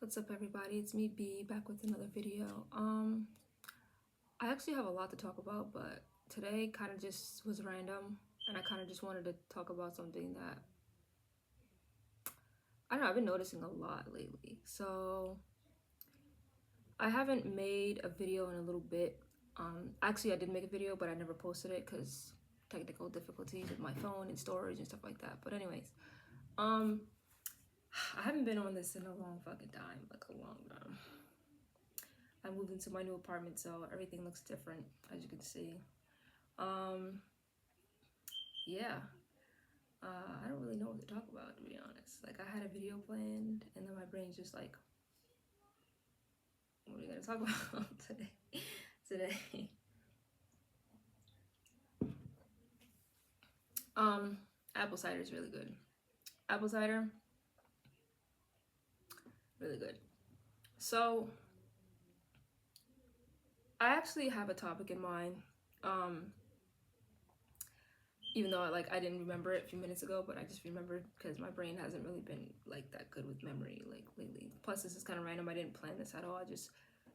What's up, everybody? It's me, B, back with another video. I actually have a lot to talk about, but today kind of just was random, and I kind of just wanted to talk about something that, I don't know, I've been noticing a lot lately. So I haven't made a video in a little bit. Actually, I did make a video, but I never posted it because technical difficulties with my phone and storage and stuff like that. But anyways, I haven't been on this in a long fucking time, like a long time. I moved into my new apartment, so everything looks different, as you can see. Yeah. I don't really know what to talk about, to be honest. Like, I had a video planned, and then my brain's just like, what are we gonna talk about today? Apple cider is really good. Apple cider, really good. So, I actually have a topic in mind. Even though I didn't remember it a few minutes ago, but I just remembered because my brain hasn't really been like that good with memory like lately. Plus, this is kind of random. I didn't plan this at all. I just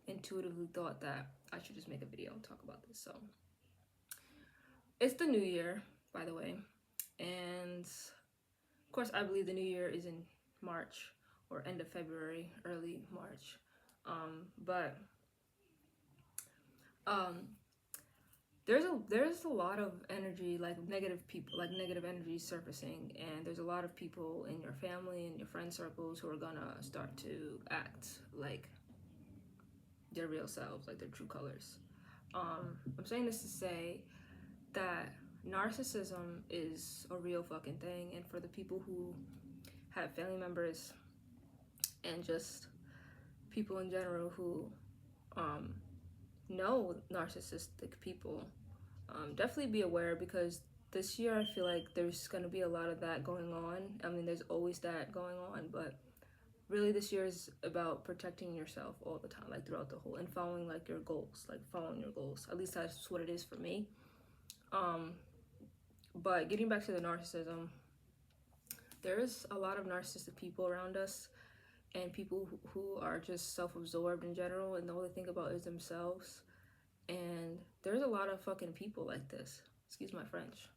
intuitively thought that I should just make a video and talk about this. So it's the new year, by the way, and of course I believe the new year is in March or end of February, early March. But there's a lot of energy, like negative people, like negative energy surfacing, and there's a lot of people in your family and your friend circles who are gonna start to act like their real selves, like their true colors. I'm saying this to say that narcissism is a real fucking thing, and for the people who have family members and just people in general who know narcissistic people, definitely be aware, because this year I feel like there's going to be a lot of that going on. I mean, there's always that going on, but really this year is about protecting yourself all the time, like throughout the whole, and following like your goals, like following your goals. At least that's what it is for me. But getting back to the narcissism, there's a lot of narcissistic people around us, and people who are just self-absorbed in general, and all they think about is themselves. And there's a lot of fucking people like this, excuse my French.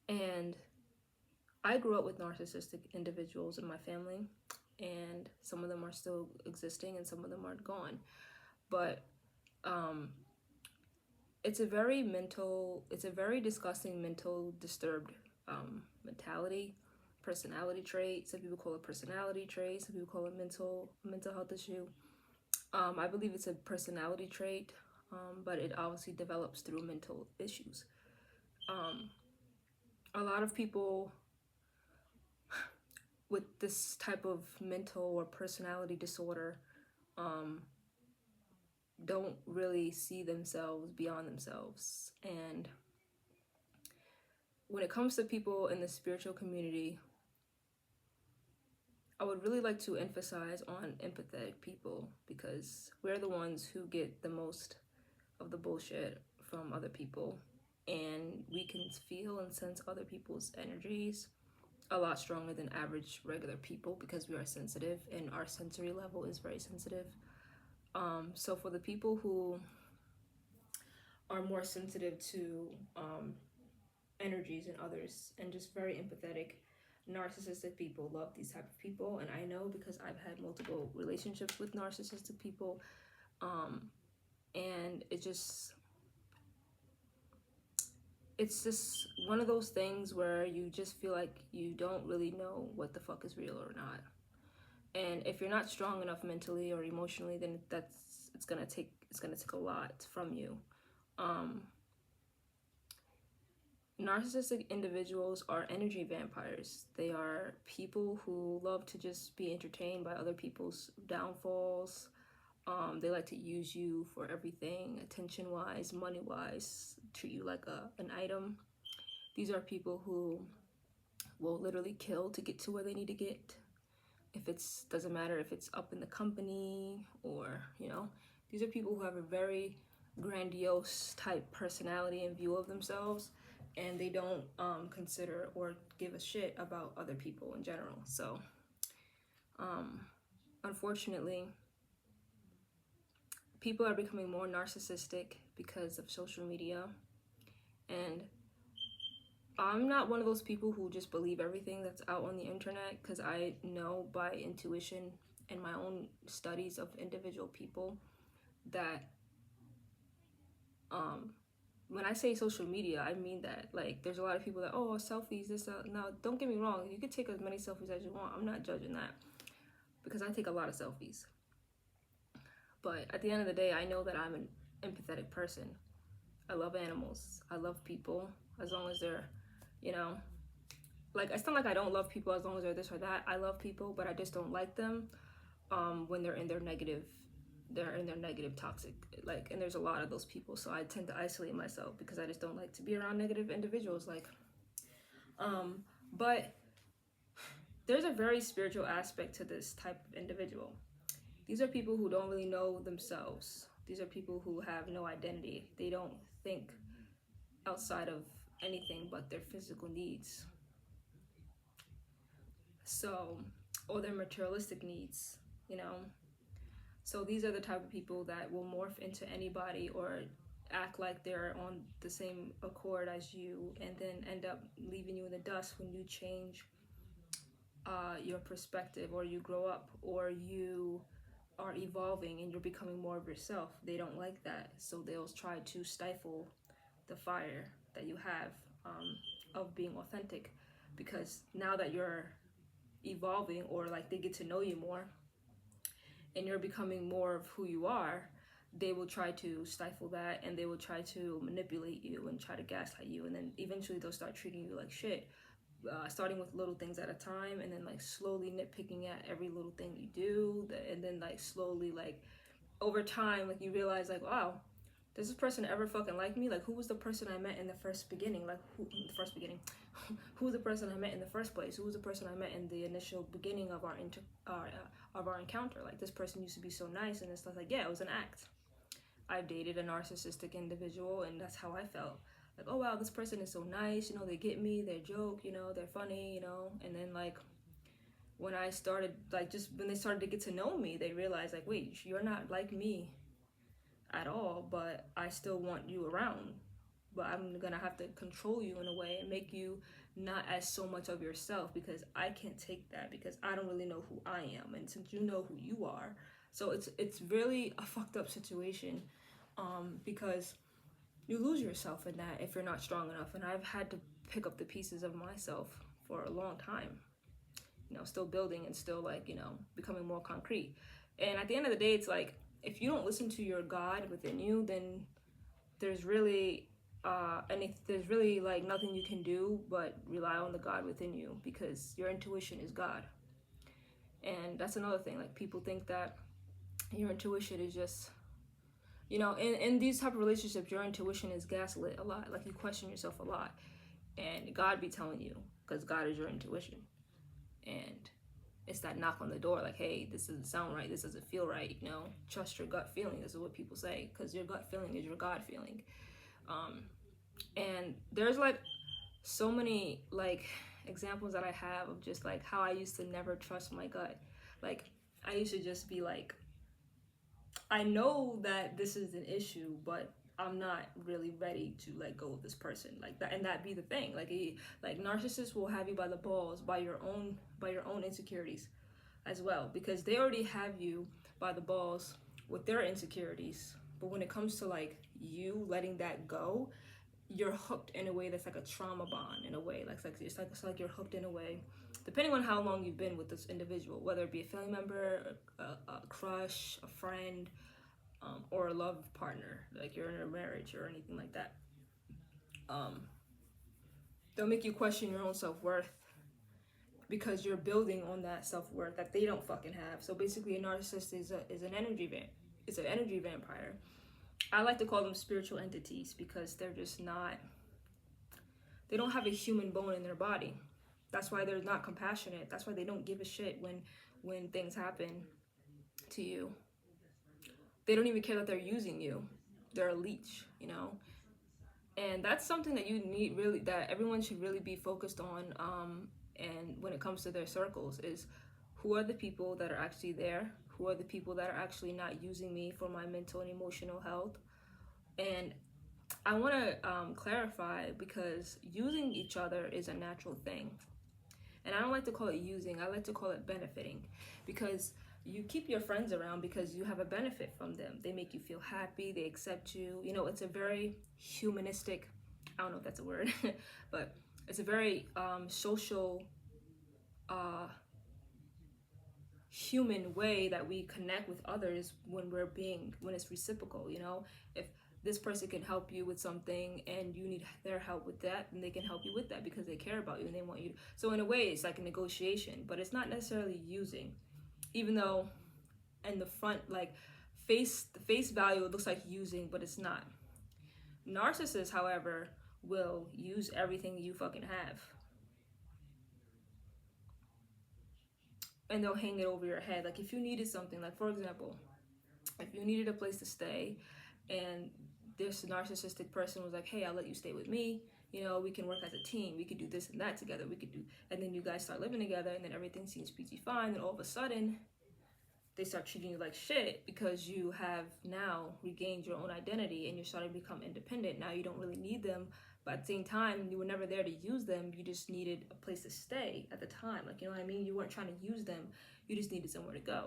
And I grew up with narcissistic individuals in my family, and some of them are still existing and some of them are gone. But it's a very disgusting, mental disturbed mentality, personality trait. Some people call it personality trait, some people call it mental health issue. I believe it's a personality trait, but it obviously develops through mental issues. A lot of people with this type of mental or personality disorder don't really see themselves beyond themselves. And when it comes to people in the spiritual community, I would really like to emphasize on empathetic people, because we're the ones who get the most of the bullshit from other people, and we can feel and sense other people's energies a lot stronger than average regular people, because we are sensitive and our sensory level is very sensitive. So for the people who are more sensitive to energies in others and just very empathetic, narcissistic people love these type of people. And I know because I've had multiple relationships with narcissistic people, and it's just one of those things where you just feel like you don't really know what the fuck is real or not. And if you're not strong enough mentally or emotionally, then it's gonna take a lot from you. Narcissistic individuals are energy vampires. They are people who love to just be entertained by other people's downfalls. They like to use you for everything, attention-wise, money-wise, treat you like an item. These are people who will literally kill to get to where they need to get. Doesn't matter if it's up in the company or, these are people who have a very grandiose type personality and view of themselves, and they don't consider or give a shit about other people in general. So unfortunately, people are becoming more narcissistic because of social media. And I'm not one of those people who just believe everything that's out on the internet, because I know by intuition and my own studies of individual people that when I say social media, I mean that. Like, there's a lot of people that, oh, selfies, this, now, don't get me wrong, you can take as many selfies as you want. I'm not judging that, because I take a lot of selfies. But at the end of the day, I know that I'm an empathetic person. I love animals. I love people, as long as they're, you know, like, it's not like I don't love people as long as they're this or that. I love people, but I just don't like them when they're in their negative toxic, like, and there's a lot of those people, so I tend to isolate myself because I just don't like to be around negative individuals, like, but there's a very spiritual aspect to this type of individual. These are people who don't really know themselves. These are people who have no identity. They don't think outside of anything but their physical needs, so, or their materialistic needs, you know. So these are the type of people that will morph into anybody or act like they're on the same accord as you, and then end up leaving you in the dust when you change your perspective, or you grow up, or you are evolving and you're becoming more of yourself. They don't like that, so they'll try to stifle the fire that you have of being authentic, because now that you're evolving, or like they get to know you more and you're becoming more of who you are, they will try to stifle that, and they will try to manipulate you and try to gaslight you, and then eventually they'll start treating you like shit, starting with little things at a time, and then like slowly nitpicking at every little thing you do, and then like slowly, like, over time, like, you realize, like, wow, does this person ever fucking like me? Like, who was the person I met in the first beginning? Like, who in the first beginning? Who was the person I met in the first place? Who was the person I met in the initial beginning of our encounter? Like, this person used to be so nice, and it's like, yeah, it was an act. I've dated a narcissistic individual, and that's how I felt. Like, oh wow, this person is so nice, you know, they get me, they joke, you know, they're funny, you know. And then, like, when I started, like, just when they started to get to know me, they realized, like, wait, you're not like me at all, but I still want you around. But I'm gonna have to control you in a way and make you not as so much of yourself, because I can't take that, because I don't really know who I am, and since you know who you are, so it's really a fucked up situation, because you lose yourself in that if you're not strong enough. And I've had to pick up the pieces of myself for a long time, you know, still building and still, like, you know, becoming more concrete. And at the end of the day, it's like, if you don't listen to your God within you, then there's really there's really, like, nothing you can do but rely on the God within you, because your intuition is God. And that's another thing, like, people think that your intuition is just, you know, in these type of relationships, your intuition is gaslit a lot. Like, you question yourself a lot, and God be telling you, because God is your intuition, and it's that knock on the door, like, hey, this doesn't sound right, this doesn't feel right, you know, trust your gut feeling. This is what people say, because your gut feeling is your God feeling. And there's, like, so many, like, examples that I have of just, like, how I used to never trust my gut. Like, I used to just be like, I know that this is an issue, but I'm not really ready to let go of this person, like that. And that be the thing, like, narcissists will have you by the balls, by your own insecurities as well, because they already have you by the balls with their insecurities. But when it comes to, like, you letting that go, you're hooked in a way that's like a trauma bond, in a way, like, it's like you're hooked in a way, depending on how long you've been with this individual, whether it be a family member, a crush, a friend, or a love partner, like you're in a marriage or anything like that. They'll make you question your own self-worth, because you're building on that self-worth that they don't fucking have. So basically, a narcissist is an energy it's an energy vampire. I like to call them spiritual entities, because they're just not, they don't have a human bone in their body. That's why they're not compassionate. That's why they don't give a shit when things happen to you. They don't even care that they're using you. They're a leech, you know. And that's something that you need, really, that everyone should really be focused on. And when it comes to their circles, is Who are the people that are actually there? Who are the people that are actually not using me for my mental and emotional health? And I want to clarify, because using each other is a natural thing. And I don't like to call it using, I like to call it benefiting. Because you keep your friends around because you have a benefit from them. They make you feel happy, they accept you. You know, it's a very humanistic, I don't know if that's a word, but it's a very social, human way that we connect with others when it's reciprocal. You know, if this person can help you with something and you need their help with that, then they can help you with that because they care about you and they want you to. So in a way, it's like a negotiation, but it's not necessarily using, even though in the front, like the face value, it looks like using, but it's not. Narcissists, however, will use everything you fucking have, and they'll hang it over your head. Like if you needed something, like for example, if you needed a place to stay and this narcissistic person was like, hey, I'll let you stay with me, you know, we can work as a team, we could do this and that together, we could do, and then you guys start living together and then everything seems peachy fine, and all of a sudden they start treating you like shit because you have now regained your own identity and you're starting to become independent. Now you don't really need them, but at the same time, you were never there to use them. You just needed a place to stay at the time. Like, you know what I mean? You weren't trying to use them. You just needed somewhere to go.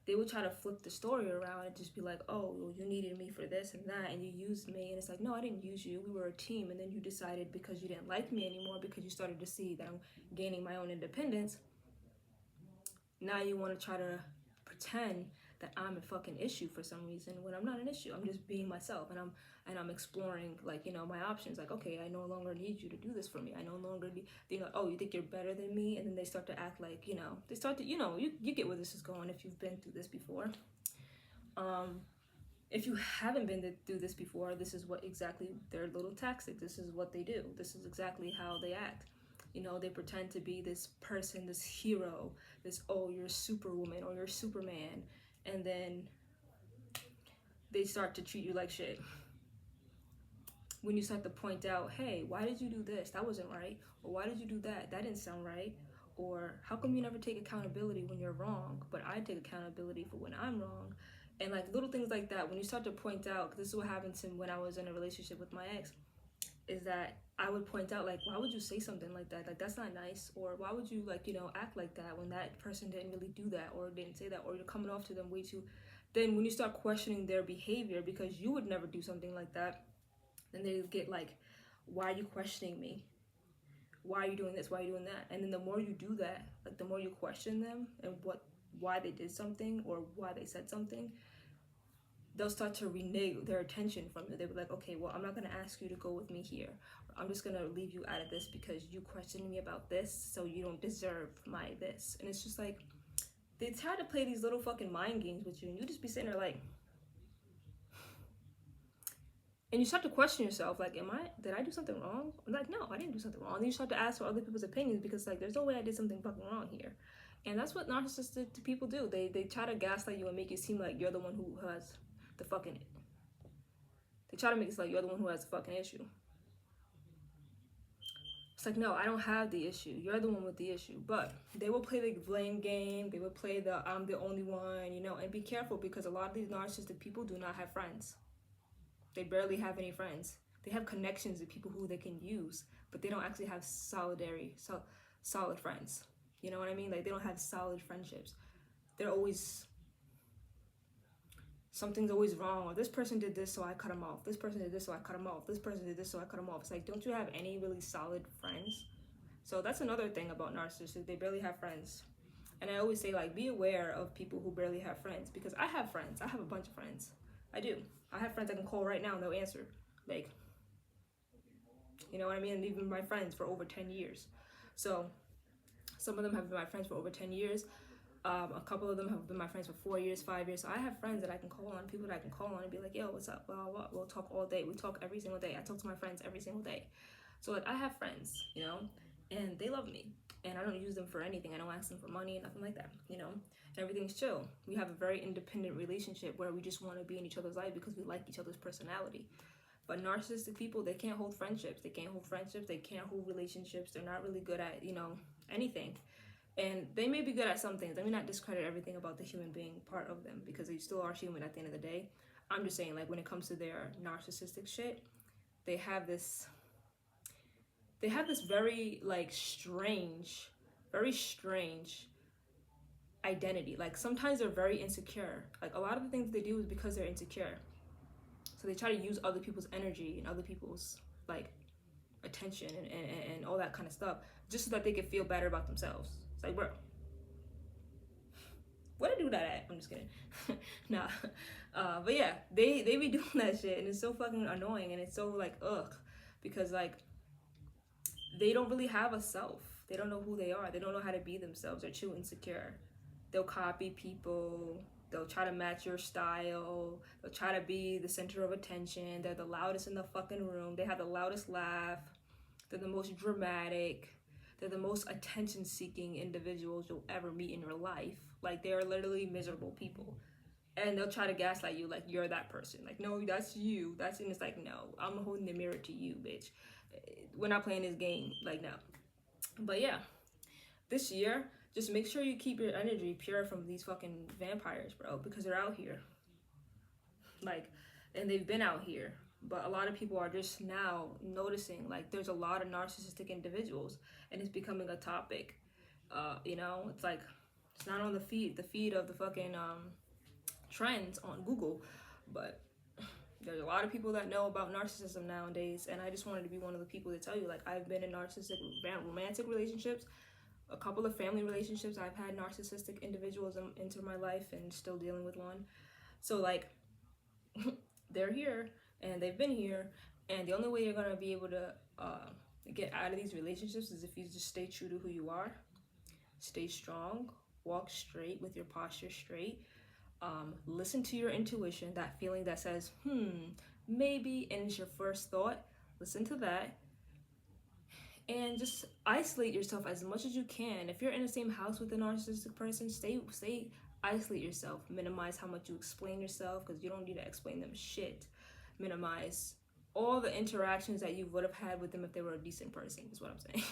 They would try to flip the story around and just be like, oh, well, you needed me for this and that, and you used me. And it's like, no, I didn't use you. We were a team. And then you decided, because you didn't like me anymore, because you started to see that I'm gaining my own independence, now you want to try to pretend that I'm a fucking issue for some reason when I'm not an issue. I'm just being myself, and I'm exploring, like, you know, my options. Like, okay, I no longer need you to do this for me. I no longer need, you know, oh, you think you're better than me? And then they start to act like, you know, they start to, you know, you get where this is going if you've been through this before. If you haven't been through this before, this is what exactly their little tactic. This is what they do. This is exactly how they act. You know, they pretend to be this person, this hero, this, oh, you're Superwoman or you're Superman, and then they start to treat you like shit. When you start to point out, hey, why did you do this? That wasn't right. Or why did you do that? That didn't sound right. Or how come you never take accountability when you're wrong, but I take accountability for when I'm wrong? And like little things like that, when you start to point out, 'cause this is what happened to me when I was in a relationship with my ex, is that I would point out, like, why would you say something like that? Like, that's not nice. Or why would you, like, you know, act like that when that person didn't really do that or didn't say that, or you're coming off to them way too. Then when you start questioning their behavior because you would never do something like that, then they get like, why are you questioning me? Why are you doing this? Why are you doing that? And then the more you do that, like the more you question them and why they did something or why they said something, they'll start to renege their attention from you. They'll be like, okay, well, I'm not going to ask you to go with me here. I'm just going to leave you out of this because you questioned me about this, so you don't deserve my this. And it's just like, they try to play these little fucking mind games with you, and you just be sitting there like, and you start to question yourself, like, did I do something wrong? I'm like, no, I didn't do something wrong. And you start to ask for other people's opinions because, like, there's no way I did something fucking wrong here. And that's what narcissistic people do. They try to gaslight you and make it seem like you're the one who has the fucking, they try to make it like you're the one who has the fucking issue. It's like, no, I don't have the issue. You're the one with the issue. But they will play the blame game. They will play the I'm the only one, you know, and be careful because a lot of these narcissistic people do not have friends. They barely have any friends. They have connections with people who they can use, but they don't actually have solid friends. You know what I mean? Like, they don't have solid friendships. They're always, something's always wrong. Or this person did this, so I cut him off. This person did this, so I cut him off. This person did this, so I cut him off. It's like, don't you have any really solid friends? So that's another thing about narcissists. They barely have friends. And I always say, like, be aware of people who barely have friends, because I have friends. I have a bunch of friends. I do. I have friends I can call right now and they'll answer. Like, you know what I mean? And even my friends for over 10 years. So some of them have been my friends for over 10 years. A couple of them have been my friends for 4 years, 5 years. So I have friends that I can call on, people that I can call on and be like, yo, what's up? Well, we'll talk all day. We talk every single day. I talk to my friends every single day. So like, I have friends, you know, and they love me. And I don't use them for anything. I don't ask them for money, nothing like that, you know. Everything's chill. We have a very independent relationship where we just want to be in each other's life because we like each other's personality. But narcissistic people, they can't hold friendships. They can't hold relationships. They're not really good at, you know, anything. And they may be good at some things. Let me not discredit everything about the human being part of them, because they still are human at the end of the day. I'm just saying, like, when it comes to their narcissistic shit, they have this very, like, very strange identity. Like, sometimes they're very insecure. Like, a lot of the things they do is because they're insecure. So they try to use other people's energy and other people's, like, attention and all that kind of stuff, just so that they can feel better about themselves. It's like, bro, where to do that at? I'm just kidding. Nah. But yeah, they be doing that shit, and it's so fucking annoying, and it's so, like, ugh, because, like, they don't really have a self. They don't know who they are. They don't know how to be themselves. They're too insecure. They'll copy people. They'll try to match your style. They'll try to be the center of attention. They're the loudest in the fucking room. They have the loudest laugh. They're the most dramatic. They're the most attention-seeking individuals you'll ever meet in your life. Like, they're literally miserable people. And they'll try to gaslight you like you're that person. Like, no, that's you. And it's like, no, I'm holding the mirror to you, bitch. We're not playing this game. Like, no. But yeah, this year, just make sure you keep your energy pure from these fucking vampires, bro, because they're out here. Like, and they've been out here. But a lot of people are just now noticing, like, there's a lot of narcissistic individuals, and it's becoming a topic. It's like, it's not on the feed of the fucking trends on Google, but there's a lot of people that know about narcissism nowadays, and I just wanted to be one of the people to tell you, like, I've been in narcissistic romantic relationships, a couple of family relationships. I've had narcissistic individuals into my life and still dealing with one. So, like, they're here, and they've been here, and the only way you're going to be able to get out of these relationships is if you just stay true to who you are, stay strong, walk straight with your posture straight, listen to your intuition, that feeling that says, maybe, and it's your first thought. Listen to that, and just isolate yourself as much as you can. If you're in the same house with a narcissistic person, stay isolate yourself. Minimize how much you explain yourself, because you don't need to explain them shit. Minimize all the interactions that you would have had with them if they were a decent person, is what I'm saying.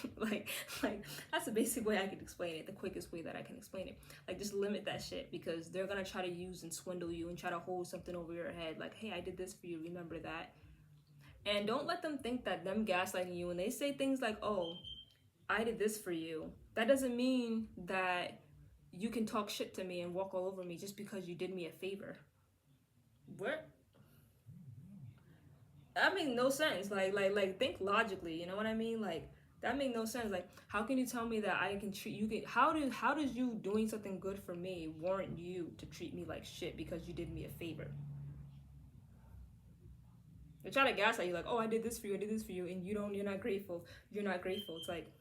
like that's the basic way I can explain it, the quickest way that I can explain it. Like, just limit that shit, because they're gonna try to use and swindle you and try to hold something over your head, like, hey, I did this for you, remember that. And don't let them think that them gaslighting you, when they say things like, oh, I did this for you, that doesn't mean that you can talk shit to me and walk all over me just because you did me a favor. What? That makes no sense. Like think logically, you know what I mean? Like, that makes no sense. Like, how can you tell me that I can treat you? How does you doing something good for me warrant you to treat me like shit because you did me a favor? They try to gaslight you, like, oh, I did this for you, and you're not grateful. It's like,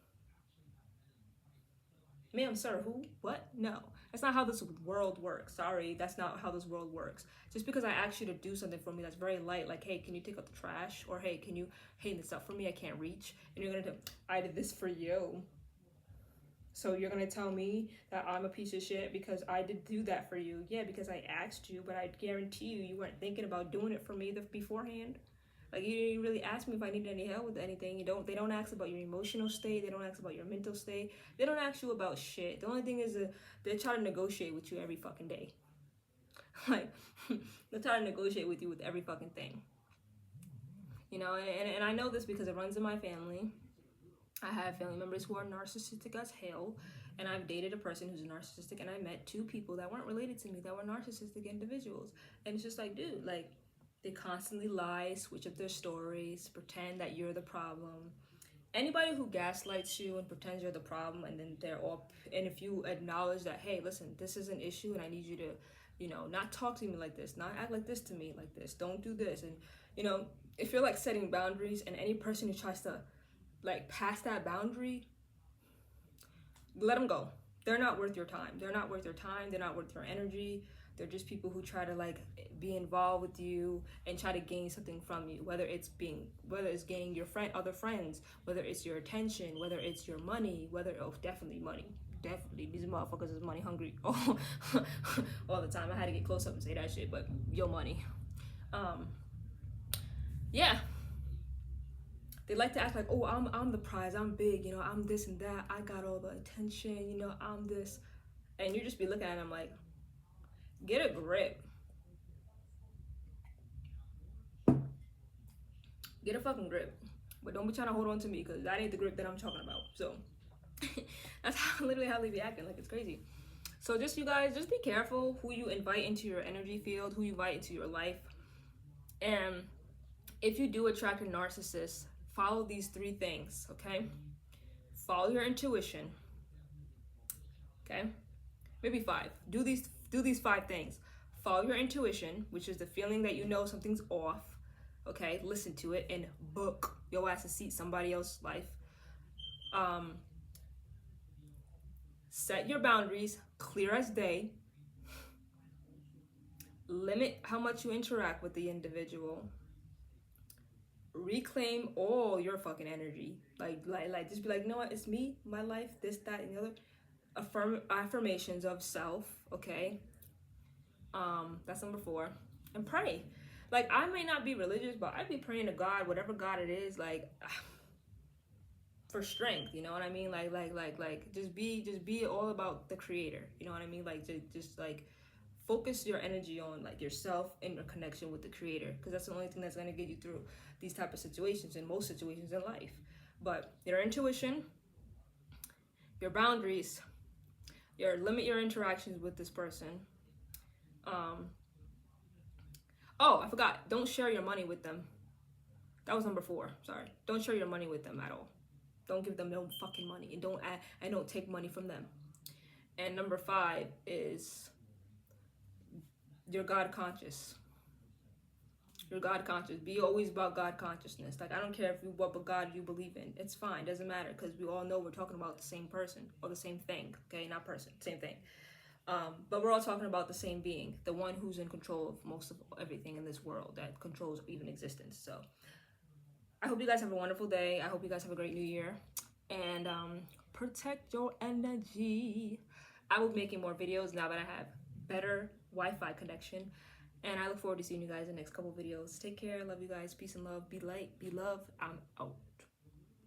ma'am, sir, who? What? No. That's not how this world works. Sorry, that's not how this world works. Just because I ask you to do something for me that's very light, like, hey, can you take out the trash? Or, hey, can you hang this up for me? I can't reach. And you're going to do, I did this for you. So you're going to tell me that I'm a piece of shit because I did do that for you. Yeah, because I asked you, but I guarantee you weren't thinking about doing it for me beforehand. Like, you didn't really ask me if I needed any help with anything. They don't ask about your emotional state. They don't ask about your mental state. They don't ask you about shit. The only thing is they try to negotiate with you every fucking day. Like, they try to negotiate with you with every fucking thing. You know, and I know this because it runs in my family. I have family members who are narcissistic as hell, and I've dated a person who's narcissistic, and I met two people that weren't related to me that were narcissistic individuals. And it's just like, dude, like, they constantly lie, switch up their stories, pretend that you're the problem. Anybody who gaslights you and pretends you're the problem, and then and if you acknowledge that, hey, listen, this is an issue and I need you to, you know, not talk to me like this, not act like this to me like this, don't do this. And, you know, if you're like setting boundaries, and any person who tries to like pass that boundary, let them go. They're not worth your time. They're not worth your time. They're not worth your energy. They're just people who try to like be involved with you and try to gain something from you, whether it's gaining your other friends, whether it's your attention, whether it's your money, definitely money. Definitely, these motherfuckers is money hungry all the time. I had to get close up and say that shit, but your money. Yeah. They like to act like, oh, I'm the prize, I'm big, you know, I'm this and that, I got all the attention, you know, I'm this. And you just be looking at them like, get a grip. Get a fucking grip. But don't be trying to hold on to me, because that ain't the grip that I'm talking about. So that's literally how they be acting, like it's crazy. So just, you guys, just be careful who you invite into your energy field, who you invite into your life. And if you do attract a narcissist, follow these 3 things, okay? Follow your intuition, okay? Maybe 5. Do these 5 things. Follow your intuition, which is the feeling that you know something's off, okay? Listen to it and book your ass a seat somebody else's life. Set your boundaries, clear as day. Limit how much you interact with the individual. Reclaim all your fucking energy. Like just be like, you know what, it's me, my life, this, that, and the other. Affirmations of self, okay? That's number 4. And pray. Like, I may not be religious, but I'd be praying to God, whatever God it is, like, for strength, you know what I mean? Like just be all about the creator, you know what I mean? Like, just like focus your energy on like yourself and your connection with the creator, because that's the only thing that's going to get you through these type of situations, in most situations in life. But your intuition, your boundaries, limit your interactions with this person. Oh, I forgot, don't share your money with them. That was number 4. Sorry. Don't share your money with them at all. Don't give them no fucking money, and don't take money from them. And number 5 is you're God conscious. You're God conscious. Be always about God consciousness. Like, I don't care what God you believe in. It's fine. Doesn't matter, because we all know we're talking about the same person or the same thing. Okay, not person, same thing. But we're all talking about the same being, the one who's in control of most of everything in this world, that controls even existence. So I hope you guys have a wonderful day. I hope you guys have a great new year. And protect your energy. I will be making more videos now that I have better Wi-Fi connection. And I look forward to seeing you guys in the next couple videos. Take care. Love you guys. Peace and love. Be light. Be love. I'm out.